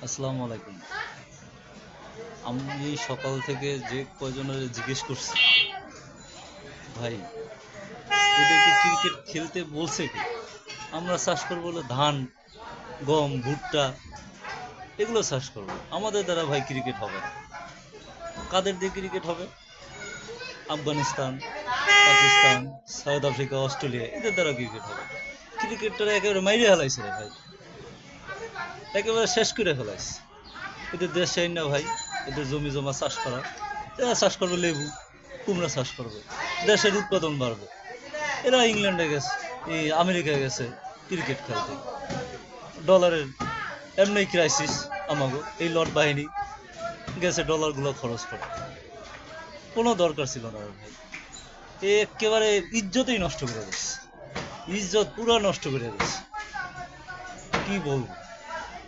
আসসালামু আলাইকুম। আমি সকাল থেকে যে কয়জনের জিজ্ঞেস করছি, ভাই এদেরকে ক্রিকেট খেলতে বলছে কি? আমরা চাষ করবো হলো ধান, গম, ভুট্টা, এগুলো চাষ করবো। আমাদের দ্বারা ভাই ক্রিকেট হবে না। কাদের দিয়ে ক্রিকেট হবে? Afghanistan, Pakistan, south Africa, Australia, এদের দ্বারা ক্রিকেট হবে। ক্রিকেটটা একেবারে মাইরে ফেলাইছে রে ভাই, একেবারে শেষ করে ফেলাইছে। এদের দেশ চাই না ভাই, এদের জমি জমা চাষ করা। এরা চাষ করবে লেবু, কুমড়া চাষ করবে, দেশের উৎপাদন বাড়বে। এরা ইংল্যান্ডে গেছে, এই আমেরিকায় গেছে ক্রিকেট খেলতে। ডলারের এমনি ক্রাইসিস, আমাগো এই লর্ড বাহিনী গেছে ডলারগুলো খরচ করে। কোনো দরকার ছিল না রে ভাই। এ একেবারে ইজ্জতই নষ্ট করে দিচ্ছে, ইজ্জত পুরো নষ্ট করে দিচ্ছে। কি বলবো।